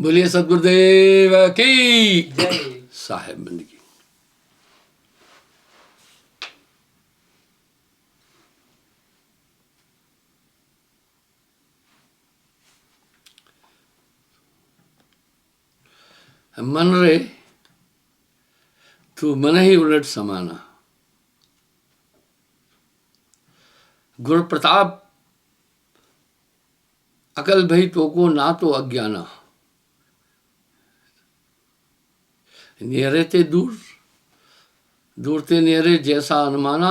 बोलिए सदगुरुदेव की जय। साहेब बंदगी। मन रे तू मन ही उलट समाना, गुरु प्रताप अकल भई तो को ना तो अज्ञाना, नेरे ते दूर दूर ते नेरे जैसा अनुमाना,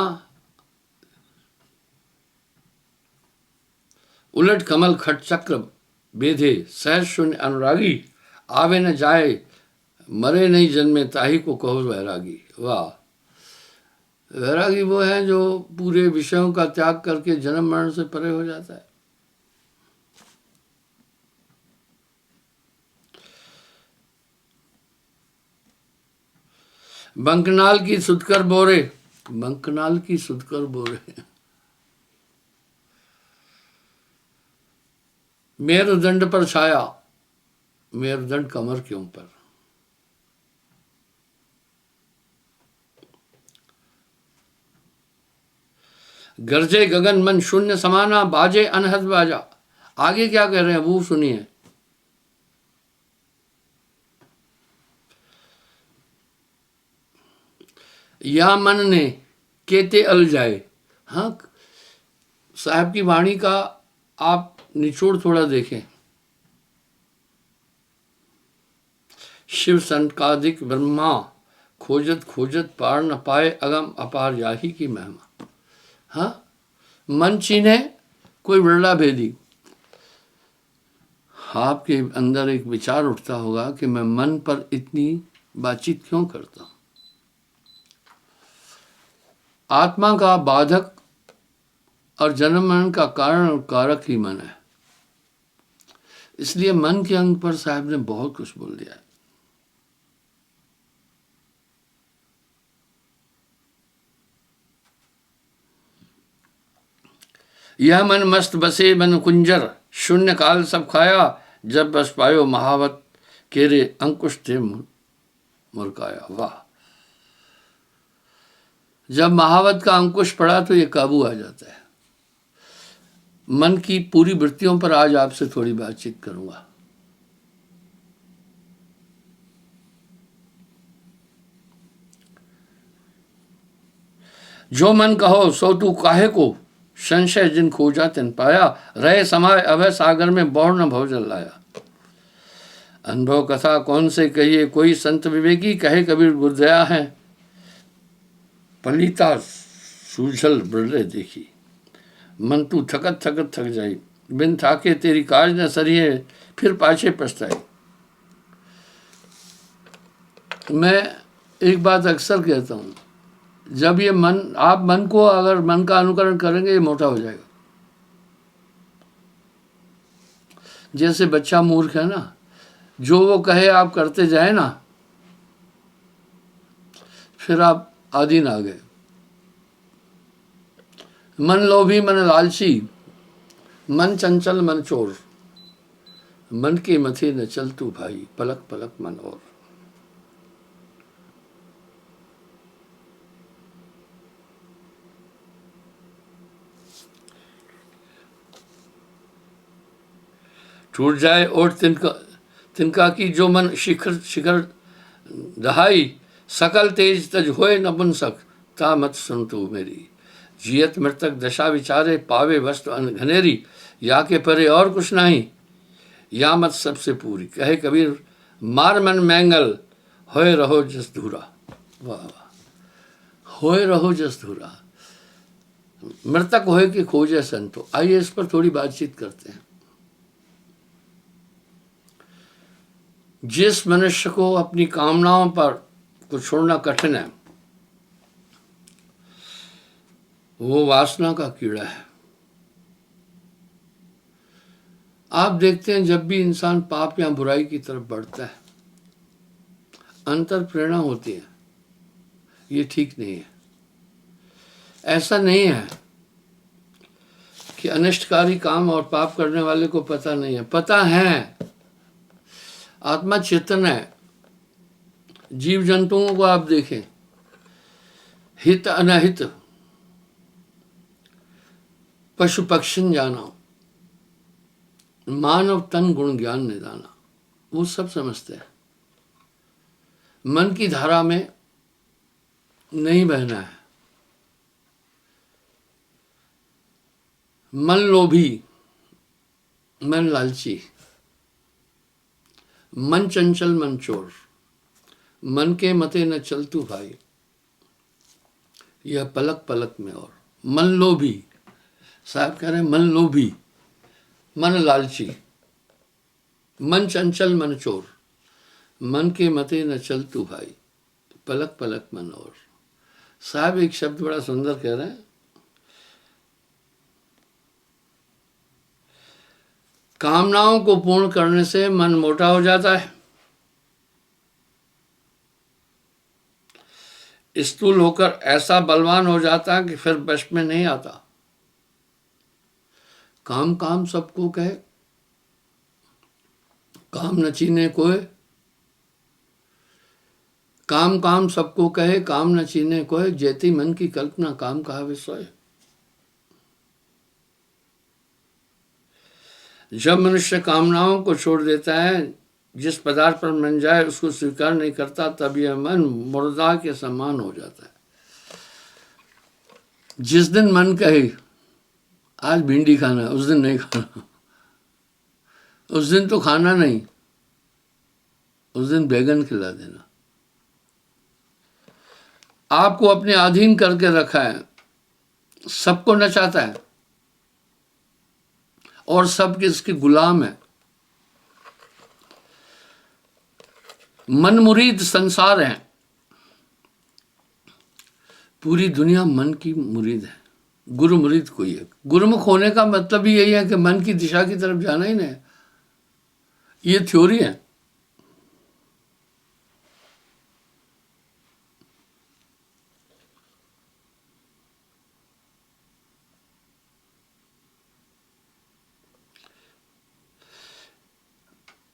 उलट कमल खट चक्र बेधे सहज शून्य अनुरागी, आवे न जाए मरे नहीं जन्मे ताही को कहो वैरागी। वाह, वैरागी वो है जो पूरे विषयों का त्याग करके जन्म मरण से परे हो जाता है। बंकनाल की सुधकर बोरे, बंकनाल की सुधकर बोरे, मेरुदंड पर छाया, मेरुदंड कमर के ऊपर, गरजे गगन मन शून्य समाना, बाजे अनहद बाजा। आगे क्या कह रहे हैं वो सुनिए। या मन ने केते अल जाए। हाँ, साहब की वाणी का आप निचोड़ थोड़ा देखें। शिव संकादिक ब्रह्मा खोजत खोजत पार न पाए, अगम अपार याही की महिमा। हाँ, मन चीने कोई बिरला भेदी। आपके अंदर एक विचार उठता होगा कि मैं मन पर इतनी बातचीत क्यों करता हूं। आत्मा का बाधक और जन्म मरण का कारण और कारक ही मन है। इसलिए मन के अंग पर साहब ने बहुत कुछ बोल दिया है। यह मन मस्त बसे मन कुंजर, शून्य काल सब खाया, जब बस पायो महावत केरे अंकुश थे मुरकाया। वाह, जब महावत का अंकुश पड़ा तो ये काबू आ जाता है। मन की पूरी वृत्तियों पर आज आपसे थोड़ी बातचीत करूंगा। जो मन कहो सो तू काहे को, संशय जिन खोजा तिन पाया, रहे समाय अभय सागर में बौड़ न भवजल लाया। अनुभव कथा कौन से कहिए, कोई संत विवेकी कहे कबीर गुरदया है, पलीता सूझल बिरले देखी। मन तू थकत थकत थक जाई, बिन थाके तेरी काज न सरिये, फिर पाछे पछताई। मैं एक बात अक्सर कहता हूं, जब ये मन, आप मन को अगर मन का अनुकरण करेंगे ये मोटा हो जाएगा। जैसे बच्चा मूर्ख है ना, जो वो कहे आप करते जाए ना, फिर आप आदीन आ गए। मन लोभी मन लालची, मन चंचल मन चोर, मन के मथे न चल तू भाई, पलक पलक मन और। टूट जाए और तिनका तिनका की जो मन शिखर शिखर दहाई, सकल तेज तज होए न बुन सक, ता मत सुन तू मेरी। जियत मृतक दशा विचारे, पावे वस्तु घनेरी, या के परे और कुछ नहीं, या मत सबसे पूरी। कहे कबीर मार मन मैंगल, होए रहो जस धूरा। वाह वाह, होए रहो जस धूरा, मृतक होए कि खोजे संतो। आइए इस पर थोड़ी बातचीत करते हैं। जिस मनुष्य को अपनी कामनाओं पर को छोड़ना कठिन है, वो वासना का कीड़ा है। आप देखते हैं जब भी इंसान पाप या बुराई की तरफ बढ़ता है, अंतर प्रेरणा होती है, ये ठीक नहीं है। ऐसा नहीं है कि अनिष्टकारी काम और पाप करने वाले को पता नहीं है, पता है। आत्मा चेतन है। जीव जंतुओं को आप देखें, हित अनहित, पशु पक्षी जाना, मानव तन गुण ज्ञान निदाना, वो सब समझते हैं। मन की धारा में नहीं बहना है। मन लोभी, मन लालची, मन चंचल मन चोर, मन के मते न चल तू भाई, यह पलक पलक में और। मन लोभी, साहब कह रहे हैं मन लोभी, मन लालची, मन चंचल मन चोर, मन के मते न चल तू भाई, पलक पलक मन और। साहब एक शब्द बड़ा सुंदर कह रहे हैं, कामनाओं को पूर्ण करने से मन मोटा हो जाता है, स्थूल होकर ऐसा बलवान हो जाता है कि फिर वश में नहीं आता। काम काम सबको कहे, काम न चीने कोय, काम काम सबको कहे, काम न चीने कोय, जैती मन की कल्पना काम कहावे सोए। जब मनुष्य कामनाओं को छोड़ देता है, जिस पदार्थ पर मन जाए उसको स्वीकार नहीं करता, तब यह मन मुर्दा के समान हो जाता है। जिस दिन मन कहे आज भिंडी खाना है, उस दिन नहीं खाना, उस दिन तो खाना नहीं, उस दिन बैगन खिला देना। आपको अपने अधीन करके रखा है, सबको नचाता है और सब किसके गुलाम है। मन मुरीद संसार है, पूरी दुनिया मन की मुरीद है। गुरु मुरीद कोई है। गुरुमुख होने का मतलब ही यही है कि मन की दिशा की तरफ जाना ही नहीं। ये थ्योरी है।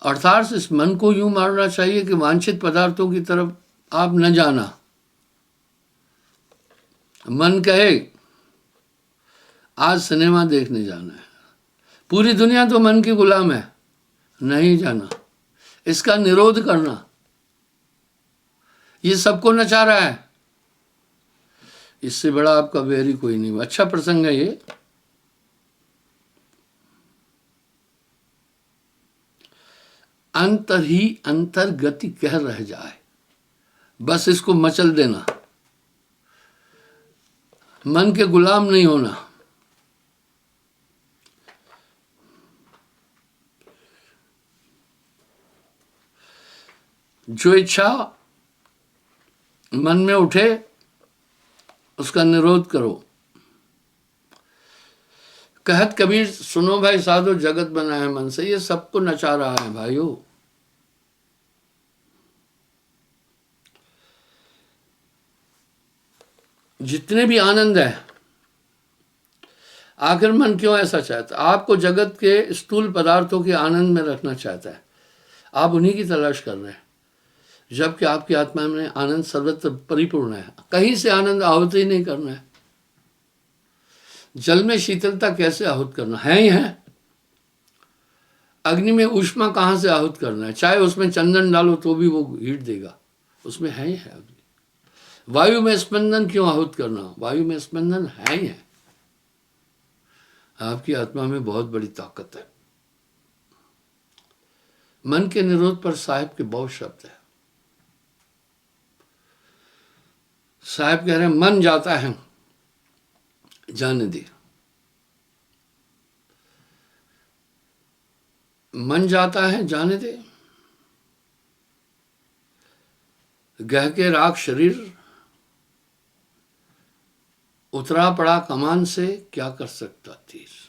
अर्थात इस मन को यूं मारना चाहिए कि वांछित पदार्थों की तरफ आप न जाना। मन कहे आज सिनेमा देखने जाना है, पूरी दुनिया तो मन की गुलाम है, नहीं जाना, इसका निरोध करना। ये सबको नचा रहा है, इससे बड़ा आपका बैरी कोई नहीं। अच्छा प्रसंग है ये। अंतर ही अंतर्गति कह रह जाए, बस इसको मचल देना, मन के गुलाम नहीं होना। जो इच्छा मन में उठे उसका निरोध करो। कहत कबीर सुनो भाई साधो, जगत बना है मन से। ये सबको नचा रहा है भाइयों। जितने भी आनंद है, आखिर मन क्यों ऐसा चाहता है? आपको जगत के स्थूल पदार्थों के आनंद में रखना चाहता है, आप उन्हीं की तलाश कर रहे हैं, जबकि आपकी आत्मा में आनंद सर्वत्र परिपूर्ण है। कहीं से आनंद आहूत ही नहीं करना है। जल में शीतलता कैसे आहूत करना है ही है। अग्नि में ऊष्मा कहाँ से आहूत करना है? चाहे उसमें चंदन डालो तो भी वो हीट देगा, उसमें है ही है अग्नि। वायु में स्पंदन क्यों आहूत करना? वायु में स्पंदन है ही है। आपकी आत्मा में बहुत बड़ी ताकत है। मन के निरोध पर साहिब के बहुत शब्द है। साहिब कह रहे हैं मन जाता है जाने दे। मन जाता है जाने दे। गह के राख शरीर उतरा पड़ा कमान से, क्या कर सकता तीर।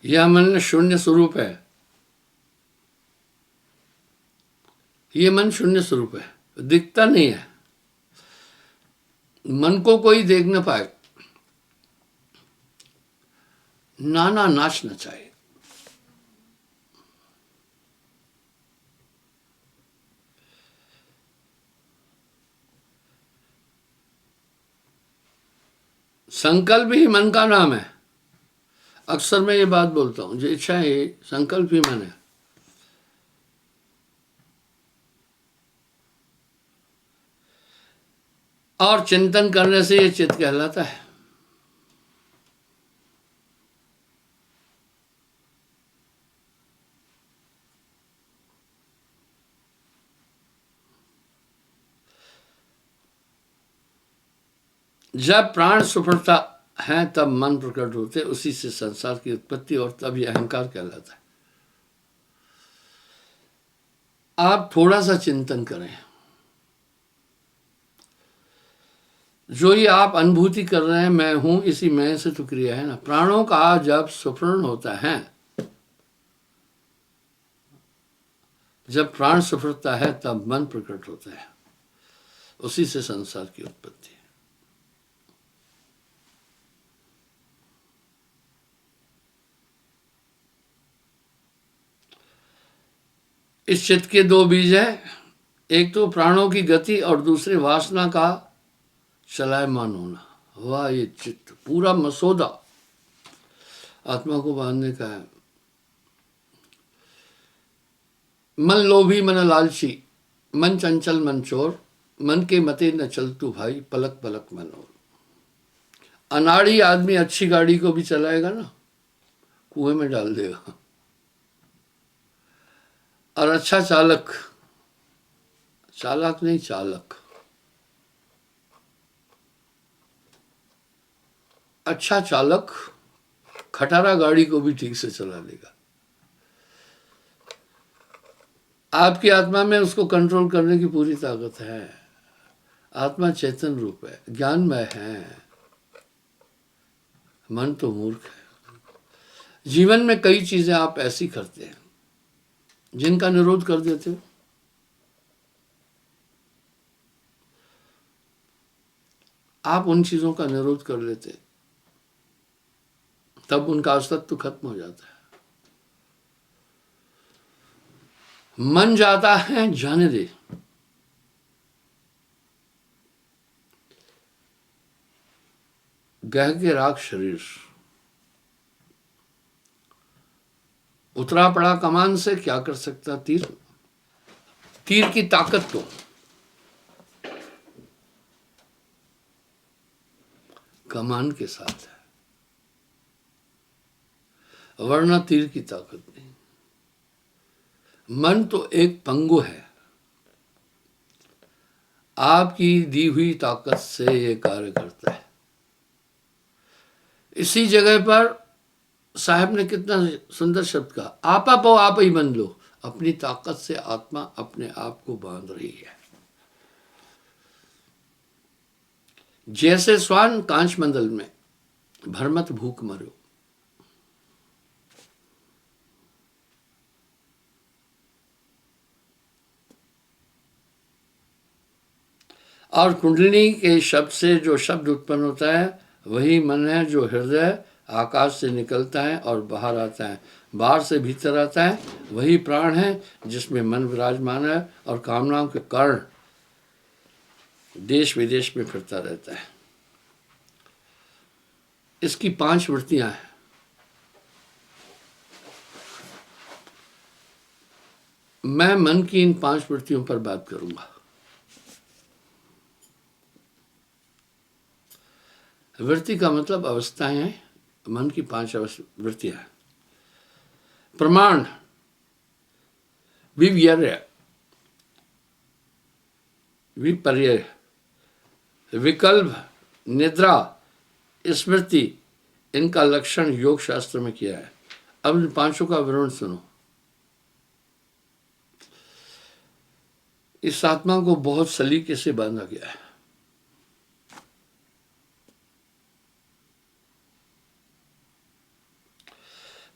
यह मन शून्य स्वरूप है। ये मन शून्य स्वरूप है, दिखता नहीं है, मन को कोई देख न पाए, नाना नाच नचाए। संकल्प ही मन का नाम है। अक्सर मैं ये बात बोलता हूं, जो इच्छा है संकल्प ही मन है। और चिंतन करने से ये चित्त कहलाता है। जब प्राण सुफलता है तब मन प्रकट होते, उसी से संसार की उत्पत्ति, और तब ये अहंकार कहलाता है। आप थोड़ा सा चिंतन करें, जो ये आप अनुभूति कर रहे हैं मैं हूं, इसी मैं से तो क्रिया है ना। प्राणों का जब सुफरण होता है, जब प्राण सुफरता है तब मन प्रकट होता है, उसी से संसार की उत्पत्ति है। इस चित्त के दो बीज हैं, एक तो प्राणों की गति और दूसरे वासना का चलायमान होना। वाह, ये चित्त पूरा मसौदा आत्मा को बांधने का है। मन लोभी मन लालची, मन चंचल मन चोर, मन के मते न चल तू भाई, पलक पलक मन और। अनाड़ी आदमी अच्छी गाड़ी को भी चलाएगा ना, कुएं में डाल देगा। और अच्छा चालक, चालक नहीं चालक, अच्छा चालक खटारा गाड़ी को भी ठीक से चला लेगा। आपकी आत्मा में उसको कंट्रोल करने की पूरी ताकत है। आत्मा चेतन रूप है, ज्ञानमय है, मन तो मूर्ख है। जीवन में कई चीजें आप ऐसी करते हैं जिनका निरोध कर देते हो। आप उन चीजों का निरोध कर लेते, तब उनका अस्तित्व खत्म हो जाता है। मन जाता है जाने दे, गह के राख शरीर, उतरा पड़ा कमान से क्या कर सकता तीर। तीर की ताकत तो कमान के साथ है, वरना तीर की ताकत नहीं। मन तो एक पंगु है, आपकी दी हुई ताकत से ये कार्य करता है। इसी जगह पर साहब ने कितना सुंदर शब्द कहा, आपा पो आप ही बन लो। अपनी ताकत से आत्मा अपने आप को बांध रही है। जैसे स्वान कांच मंडल में, भरमत भूख मरो। और कुंडलिनी के शब्द से जो शब्द उत्पन्न होता है वही मन है, जो हृदय आकाश से निकलता है और बाहर आता है, बाहर से भीतर आता है। वही प्राण है जिसमें मन विराजमान है और कामनाओं के कारण देश विदेश में फिरता रहता है। इसकी 5 वृत्तियां हैं। मैं मन की इन 5 वृत्तियों पर बात करूंगा। वृत्ति का मतलब अवस्थाएं हैं, मन की 5 वृत्तियां हैं। प्रमाण, विपर्य, विपर्य, विकल्प, निद्रा, स्मृति, इनका लक्षण योग शास्त्र में किया है। अब इन 5 का विवरण सुनो। इस आत्मा को बहुत सलीके से बांधा गया है।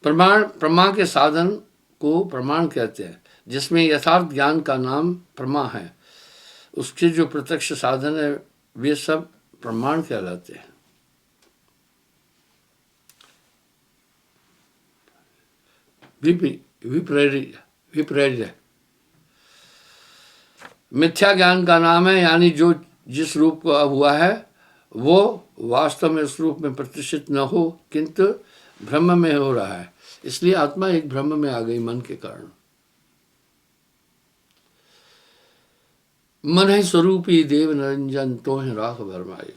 प्रमाण, प्रमा के साधन को प्रमाण कहते हैं, जिसमें यथार्थ ज्ञान का नाम प्रमा है। उसके जो प्रत्यक्ष साधन है वे सब प्रमाण कहलाते हैं। विपर्य मिथ्या ज्ञान का नाम है, यानी जो जिस रूप का हुआ है वो वास्तव में उस रूप में प्रतिष्ठित न हो, किंतु भ्रम में हो रहा है। इसलिए आत्मा एक भ्रम में आ गई मन के कारण। मन है स्वरूपी देव निरंजन, तो है राख भरमाए।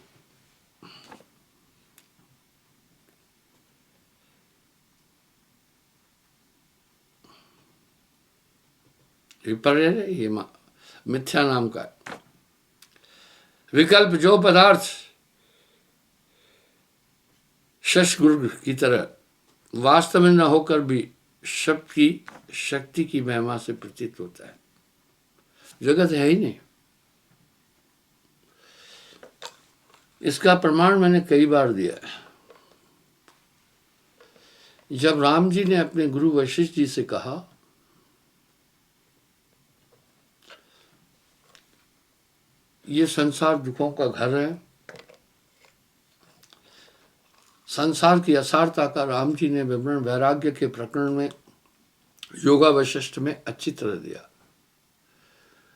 विपर्य है, ये मिथ्या नाम का है। विकल्प जो पदार्थ शशगुर्ग की तरह वास्तव में न होकर भी शब्द की शक्ति की महिमा से प्रतीत होता है, जगत है ही नहीं। इसका प्रमाण मैंने कई बार दिया है। जब राम जी ने अपने गुरु वशिष्ठ जी से कहा ये संसार दुखों का घर है, संसार की असारता का राम जी ने विवरण वैराग्य के प्रकरण में योगा वशिष्ठ में अच्छी तरह दिया।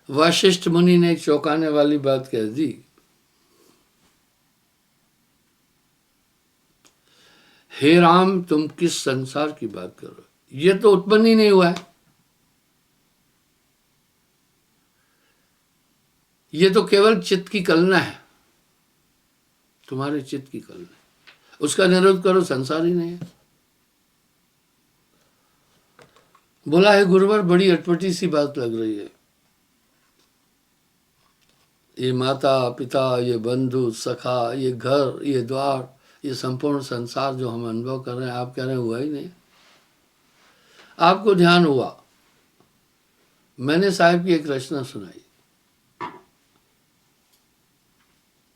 वशिष्ठ मुनि ने एक चौंकाने वाली बात कह दी, हे राम तुम किस संसार की बात कर रहे हो, ये तो उत्पन्न ही नहीं हुआ है, ये तो केवल चित्त की कल्पना है, तुम्हारे चित्त की कल्पना, उसका निरोध करो, संसार ही नहीं है। बोला है गुरुवर बड़ी अटपटी सी बात लग रही है, ये माता पिता, ये बंधु सखा, ये घर, ये द्वार, ये संपूर्ण संसार जो हम अनुभव कर रहे हैं, आप कह रहे हैं हुआ ही नहीं। आपको ध्यान हुआ, मैंने साहिब की एक रचना सुनाई,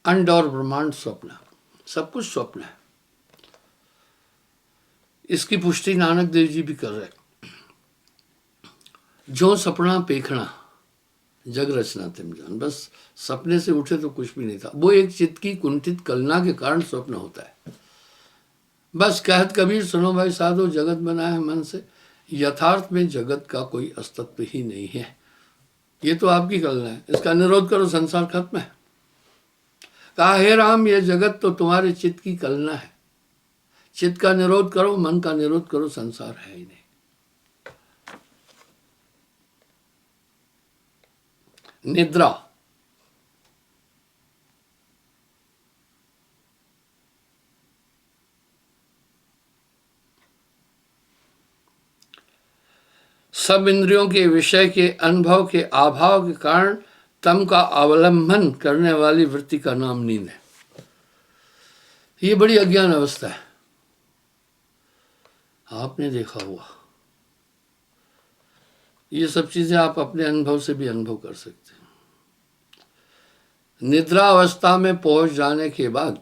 अंड और ब्रह्मांड स्वप्न, सब कुछ स्वप्न है। इसकी पुष्टि नानक देव जी भी कर रहे हैं। जो सपना पेखना जग रचना तिम जान, बस सपने से उठे तो कुछ भी नहीं था, वो एक चित्त की कुंठित कल्पना के कारण स्वप्न होता है। बस कहत कबीर सुनो भाई साधो, जगत बना है मन से, यथार्थ में जगत का कोई अस्तित्व ही नहीं है, ये तो आपकी कल्पना है, इसका निरोध करो, संसार खत्म है। कहा हे राम ये जगत तो तुम्हारे चित्त की कल्पना है, चित्त का निरोध करो, मन का निरोध करो, संसार है ही नहीं। निद्रा, सब इंद्रियों के विषय के अनुभव के अभाव के कारण तम का अवलंबन करने वाली वृत्ति का नाम नींद है। ये बड़ी अज्ञान अवस्था है, आपने देखा हुआ। ये सब चीजें आप अपने अनुभव से भी अनुभव कर सकते हैं। निद्रा अवस्था में पहुंच जाने के बाद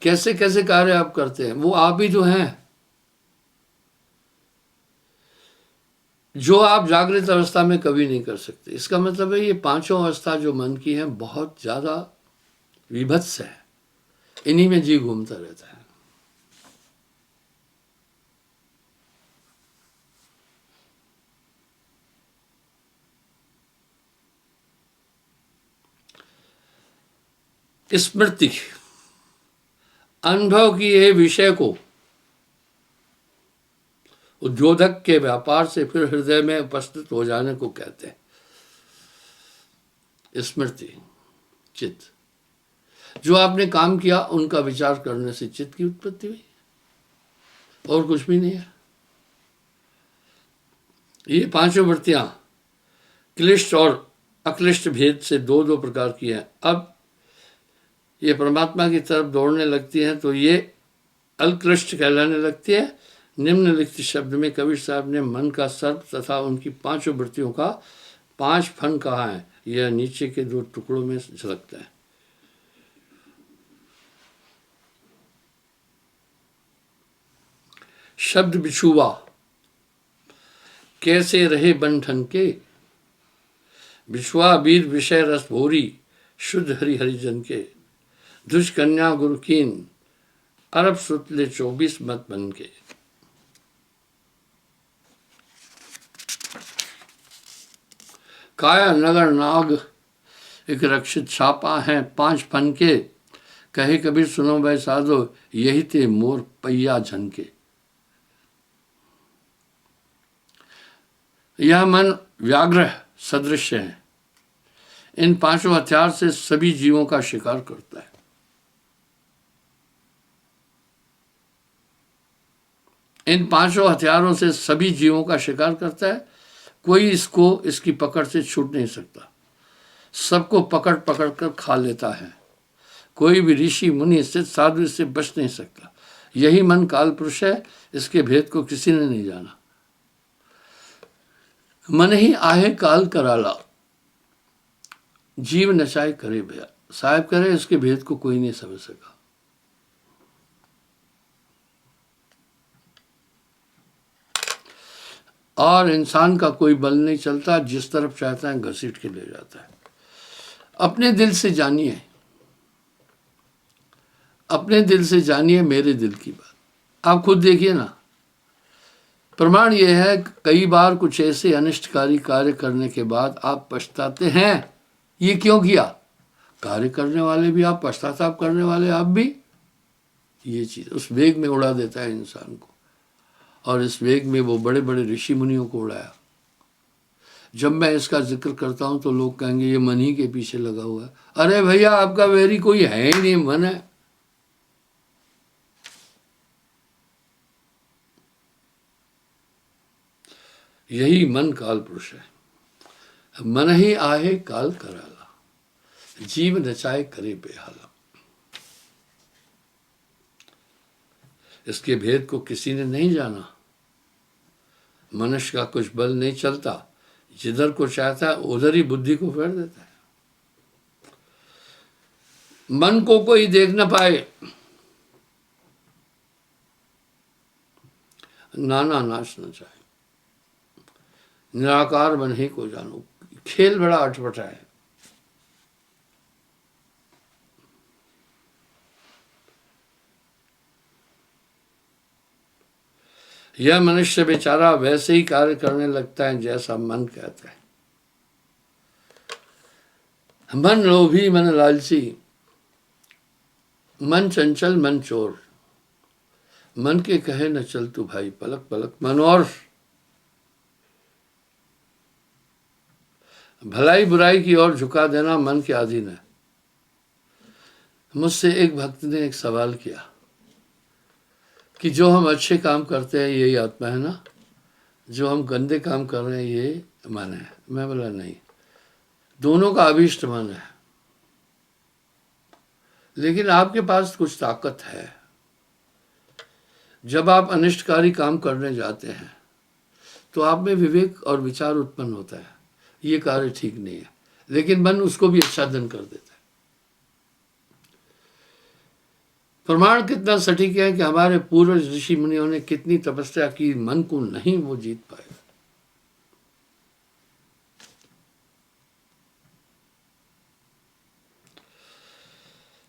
कैसे कैसे कार्य आप करते हैं, वो आप ही तो हैं जो आप जागृत अवस्था में कभी नहीं कर सकते। इसका मतलब है ये पांचों अवस्था जो मन की है बहुत ज्यादा विभत्स है, इन्हीं में जी घूमता रहता है। स्मृति, अनुभव की ये विषय को उद्योधक के व्यापार से फिर हृदय में उपस्थित हो जाने को कहते हैं स्मृति। चित्त, जो आपने काम किया उनका विचार करने से चित्त की उत्पत्ति हुई, और कुछ भी नहीं है। ये पांचों वृत्तियां क्लिष्ट और अक्लिष्ट भेद से दो दो प्रकार की हैं। अब ये परमात्मा की तरफ दौड़ने लगती हैं तो ये अल्क्लिष्ट कहलाने लगती है। निम्नलिखित शब्द में कबीर साहब ने मन का सर्प तथा उनकी पांचों वृत्तियों का 5 फन कहा है, यह नीचे के 2 टुकड़ों में झलकता है। शब्द बिछुआ, कैसे रहे बन ठन के, विश्वाबीर विषय रस भोरी, शुद्ध हरि हरिजन के, दुष्कन्या गुरु कीन, अरब सुतले 24 मत बन के। काया नगर नाग एक रक्षित छापा है 5 फन के, कहे कबीर सुनो भाई साधो, यही थे मोर पैया झनके। यह मन व्याघ्र सदृश है, इन 5 हथियार से सभी जीवों का शिकार करता है। इन 5 हथियारों से सभी जीवों का शिकार करता है, कोई इसकी पकड़ से छूट नहीं सकता, सबको पकड़ पकड़ कर खा लेता है। कोई भी ऋषि मुनि स्थित साधु इससे बच नहीं सकता। यही मन काल पुरुष है, इसके भेद को किसी ने नहीं जाना। मन ही आहे काल कराला, जीव नचाए करे भया। साहब करे इसके भेद को कोई नहीं समझ सका। और इंसान का कोई बल नहीं चलता, जिस तरफ चाहता है घसीट के ले जाता है। अपने दिल से जानिए, अपने दिल से जानिए मेरे दिल की बात। आप खुद देखिए ना, प्रमाण यह है कई बार कुछ ऐसे अनिष्टकारी कार्य करने के बाद आप पछताते हैं, ये क्यों किया। कार्य करने वाले भी आप, पश्चाताप करने वाले आप भी। ये चीज उस वेग में उड़ा देता है इंसान को, और इस वेग में वो बड़े बड़े ऋषि मुनियों को उड़ाया। जब मैं इसका जिक्र करता हूं तो लोग कहेंगे ये मन ही के पीछे लगा हुआ है। अरे भैया, आपका वैरी कोई है ही नहीं, मन है। यही मन काल पुरुष है। मन ही आहे काल कराला, जीव नचाए करे बेहाला। इसके भेद को किसी ने नहीं जाना। मनुष्य का कुछ बल नहीं चलता, जिधर को चाहता है उधर ही बुद्धि को फेर देता है। मन को कोई देख न पाए, नाना नाच न चाहे, निराकार मन ही को जानो। खेल बड़ा अटपटा है। यह मनुष्य बेचारा वैसे ही कार्य करने लगता है जैसा मन कहता है। मन लोभी, मन लालची, मन चंचल, मन चोर। मन के कहे न चल तू भाई, पलक पलक मन और। भलाई बुराई की ओर झुका देना मन के अधीन है। मुझसे एक भक्त ने एक सवाल किया कि जो हम अच्छे काम करते हैं यही आत्मा है ना, जो हम गंदे काम कर रहे हैं ये मन है। मैं बोला नहीं, दोनों का अभीष्ट मन है, लेकिन आपके पास कुछ ताकत है। जब आप अनिष्टकारी काम करने जाते हैं तो आप में विवेक और विचार उत्पन्न होता है, ये कार्य ठीक नहीं है, लेकिन मन उसको भी आच्छादन कर देता है। प्रमाण कितना सटीक है कि हमारे पूर्व ऋषि मुनियों ने कितनी तपस्या की, मन को नहीं वो जीत पाए।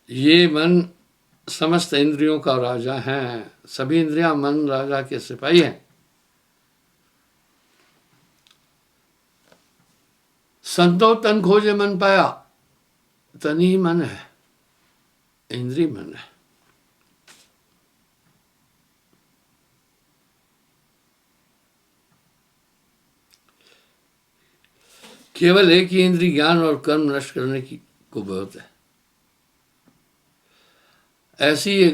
ये मन समस्त इंद्रियों का राजा है। सभी इंद्रियां मन राजा के सिपाही हैं। संतो तन खोजे मन पाया, तन ही मन है, इंद्रिय मन है। केवल एक ही इंद्रिय ज्ञान और कर्म नष्ट करने की को बहुत है। ऐसी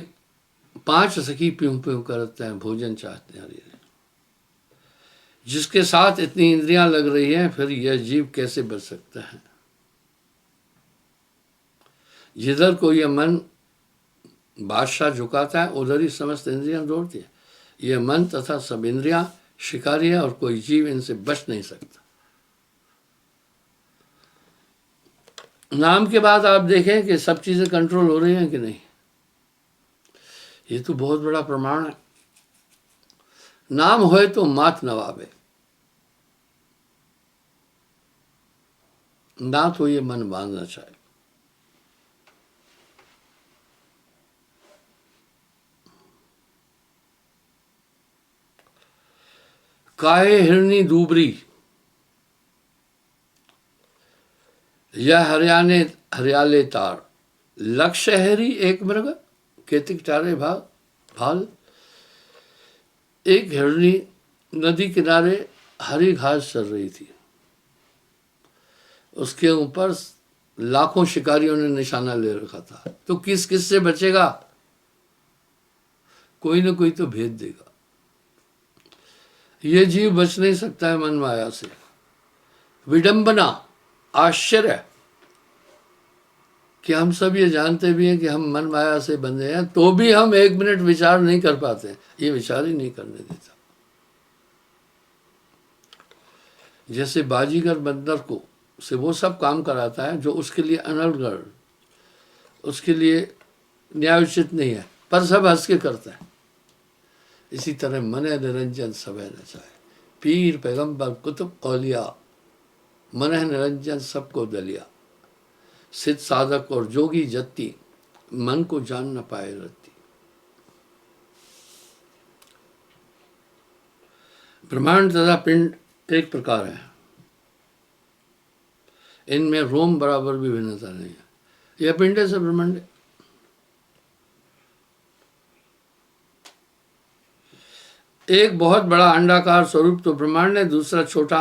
5 सखी प्यूं प्यूं करते हैं, भोजन चाहते हैं। जिसके साथ इतनी इंद्रियां लग रही हैं, फिर यह जीव कैसे बच सकता है। जिधर को यह मन बादशाह झुकाता है उधर ही समस्त इंद्रियां दौड़ती है। यह मन तथा सब इंद्रियां शिकारी है और कोई जीव इनसे बच नहीं सकता। नाम के बाद आप देखें कि सब चीजें कंट्रोल हो रही हैं कि नहीं। ये तो बहुत बड़ा प्रमाण है। नाम होए तो मात नवाबे। ना तो ये मन बांधना चाहे। काहे हिरनी दूबरी, यह हरियाले तार, लक्ष्य हरी एक मृग, केतिक टारे भाल। एक हिरनी नदी किनारे हरी घास चल रही थी, उसके ऊपर लाखों शिकारियों ने निशाना ले रखा था। तो किस किस से बचेगा? कोई ना कोई तो भेद देगा। ये जीव बच नहीं सकता है मन माया से। विडंबना, आश्चर्य कि हम सब ये जानते भी हैं कि हम मन माया से बंधे हैं, तो भी हम एक मिनट विचार नहीं कर पाते। ये विचार ही नहीं करने देता। जैसे बाजीगर बंदर को से वो सब काम कराता है जो उसके लिए अनर्गल, उसके लिए न्यायोचित नहीं है, पर सब हंस के करता है। इसी तरह मन निरंजन सब है नचाए, पीर पैगंबर कुतुब औलिया, मन निरंजन सबको दलिया। सिद्ध साधक और जोगी जत्ती, मन को जान न पाए रत्ती। ब्रह्मांड तथा पिंड एक प्रकार है, इनमें रोम बराबर भी भिन्नता नहीं है। यह पिंड है, सब ब्रह्मांड है। एक बहुत बड़ा अंडाकार स्वरूप तो ब्रह्मांड है, दूसरा छोटा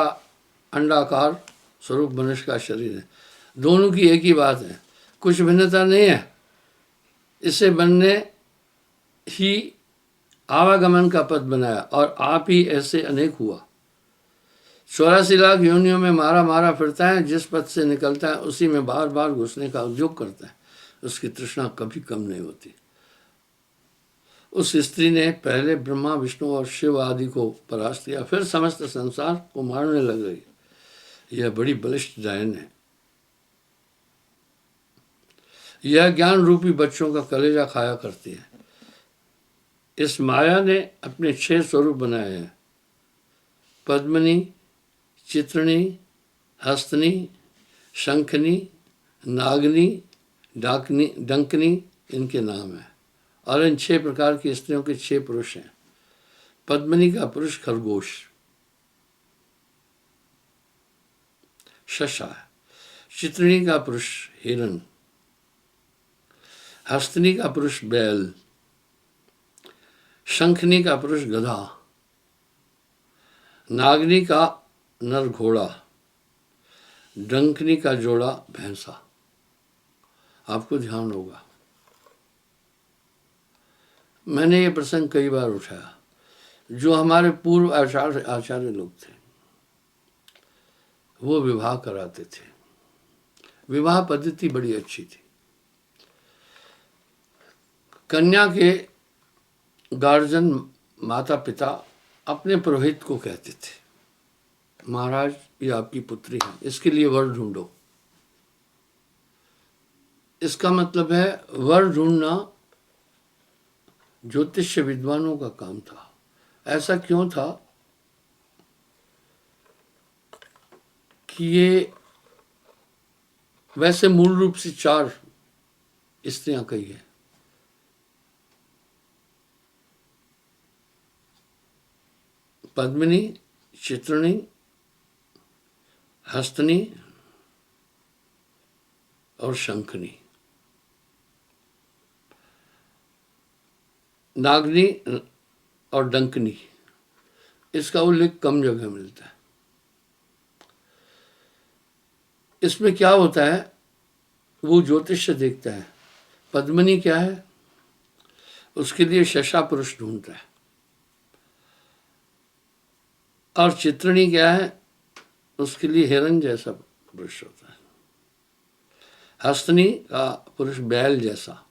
अंडाकार स्वरूप मनुष्य का शरीर है। दोनों की एक ही बात है, कुछ भिन्नता नहीं है। इसे बनने ही आवागमन का पथ बनाया और आप ही ऐसे अनेक हुआ। 84 लाख योनियों में मारा मारा फिरता है, जिस पथ से निकलता है उसी में बार बार घुसने का उद्योग करता है। उसकी तृष्णा कभी कम नहीं होती। उस स्त्री ने पहले ब्रह्मा विष्णु और शिव आदि को परास्त किया, फिर समस्त संसार को मारने लग गई। यह बड़ी बलिष्ठ डायन है। यह ज्ञान रूपी बच्चों का कलेजा खाया करती है। इस माया ने अपने 6 स्वरूप बनाए हैं, पद्मनी, चित्रणी, हस्तनी, शंखनी, नागनी, डाकनी, डंकनी इनके नाम है। और इन 6 प्रकार की स्त्रियों के 6 पुरुष हैं। पद्मनी का पुरुष खरगोश, शशा है। चित्रणी का पुरुष हिरण, हस्तनी का पुरुष बैल, शंखनी का पुरुष गधा, नागनी का नर घोड़ा, डंकनी का जोड़ा भैंसा। आपको ध्यान होगा, मैंने ये प्रसंग कई बार उठाया। जो हमारे पूर्व आचार्य लोग थे, वो विवाह कराते थे। विवाह पद्धति बड़ी अच्छी थी। कन्या के गार्जियन माता पिता अपने पुरोहित को कहते थे, महाराज ये आपकी पुत्री है, इसके लिए वर ढूंढो। इसका मतलब है वर ढूंढना ज्योतिष विद्वानों का काम था। ऐसा क्यों था कि ये वैसे मूल रूप से 4 स्त्रियां कही है। पद्मिनी, चित्रणी, हस्तनी और शंखनी। नागनी और डंकनी, इसका उल्लेख कम जगह मिलता है। इसमें क्या होता है, वो ज्योतिष देखता है। पद्मिनी क्या है, उसके लिए शशा पुरुष ढूंढता है। और चित्रणी क्या है, उसके लिए हिरण जैसा पुरुष होता है। हस्तनी का पुरुष बैल जैसा,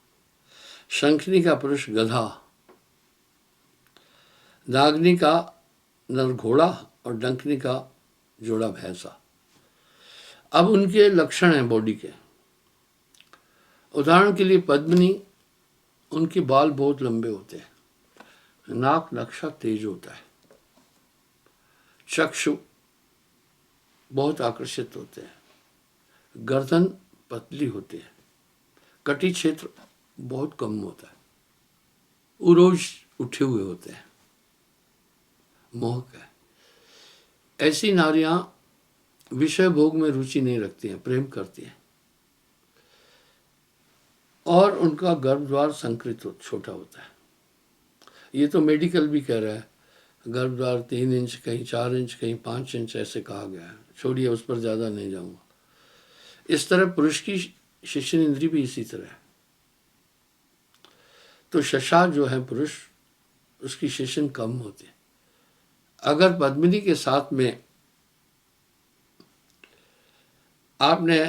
शंखनी का पुरुष गधा, नागनी का नर घोड़ा और डंकनी का जोड़ा भैंसा। अब उनके लक्षण हैं बॉडी के। उदाहरण के लिए पद्मिनी, उनके बाल बहुत लंबे होते हैं, नाक नक्शा तेज होता है, चक्षु बहुत आकर्षित होते हैं, गर्दन पतली होती है, कटी क्षेत्र बहुत कम होता है, उरोज उठे हुए होते हैं, मोहक है। ऐसी नारियां विषय भोग में रुचि नहीं रखती हैं, प्रेम करती हैं, और उनका गर्भद्वार संकृत छोटा होता है। ये तो मेडिकल भी कह रहा है, गर्भद्वार 3 इंच, कहीं 4 इंच, कहीं 5 इंच ऐसे कहा गया है। छोड़िए, उस पर ज़्यादा नहीं जाऊंगा। इस तरह पुरुष की शिश्न इंद्री भी इसी तरह है। तो शशा जो है पुरुष, उसकी शिश्न कम होती है। अगर पद्मिनी के साथ में आपने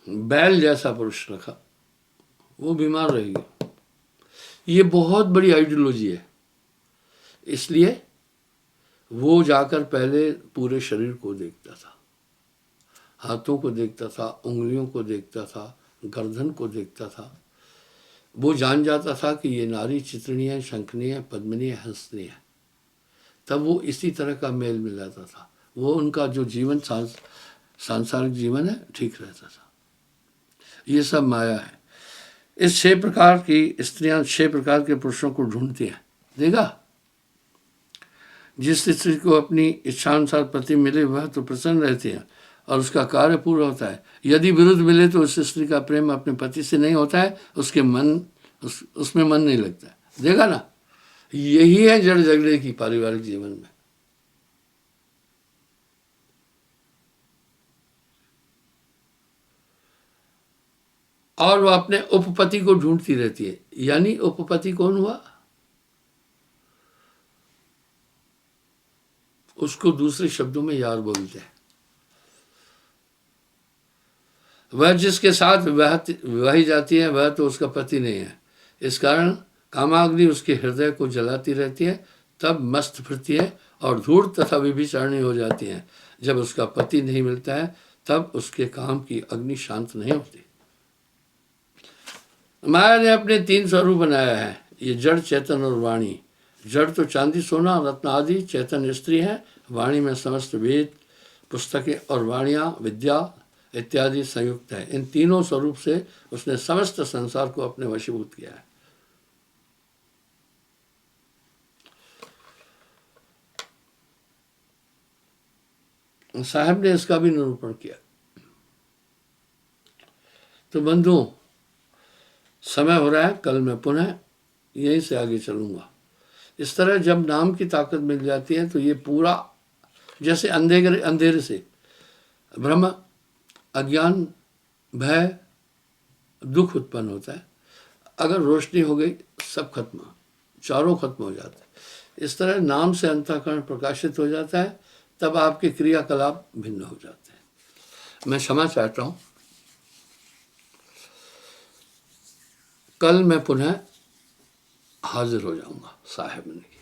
बैल जैसा पुरुष रखा, वो बीमार रहेगी। ये बहुत बड़ी आइडियोलॉजी है। इसलिए वो जाकर पहले पूरे शरीर को देखता था, हाथों को देखता था, उंगलियों को देखता था, गर्दन को देखता था। वो जान जाता था कि ये नारी चित्रिणी है, शंखनी है, पद्मिनी है, हंसनी है। तब वो इसी तरह का मेल मिलाता था। वो उनका जो जीवन सांसारिक जीवन है ठीक रहता था। ये सब माया है। इस 6 प्रकार की स्त्रियां 6 प्रकार के पुरुषों को ढूंढती हैं। देखा, जिस स्त्री को अपनी इच्छानुसार पति मिले वह तो प्रसन्न रहती है और उसका कार्य पूरा होता है। यदि विरुद्ध मिले तो उस स्त्री का प्रेम अपने पति से नहीं होता है, उसमें मन नहीं लगता है। देखा ना, यही है जड़ झगड़े की पारिवारिक जीवन में। और वह अपने उपपति को ढूंढती रहती है। यानी उपपति कौन हुआ? उसको दूसरे शब्दों में यार बोलते हैं। वह जिसके साथ विवाही जाती है वह तो उसका पति नहीं है। इस कारण कामाग्नि उसके हृदय को जलाती रहती है, तब मस्त फिरती है और धूर्त तथा व्यभिचारिणी हो जाती है। जब उसका पति नहीं मिलता है तब उसके काम की अग्नि शांत नहीं होती। माया ने अपने 3 स्वरूप बनाया है, ये जड़, चेतन और वाणी। जड़ तो चांदी, सोना, रत्न आदि, चेतन स्त्री है, वाणी में समस्त वेद, पुस्तकें और वाणियाँ, विद्या इत्यादि संयुक्त है। इन तीनों स्वरूप से उसने समस्त संसार को अपने वशीभूत किया है। साहब ने इसका भी निरूपण किया। तो बंधुओं, समय हो रहा है, कल मैं पुनः यहीं से आगे चलूंगा। इस तरह जब नाम की ताकत मिल जाती है तो ये पूरा, जैसे अंधेरे से भ्रम, अज्ञान, भय, दुख उत्पन्न होता है। अगर रोशनी हो गई सब खत्म, चारों खत्म हो जाते हैं। इस तरह नाम से अंतःकरण प्रकाशित हो जाता है, तब आपके क्रियाकलाप भिन्न हो जाते हैं। मैं क्षमा चाहता हूँ। कल मैं पुनः हाजिर हो जाऊंगा साहेब ने।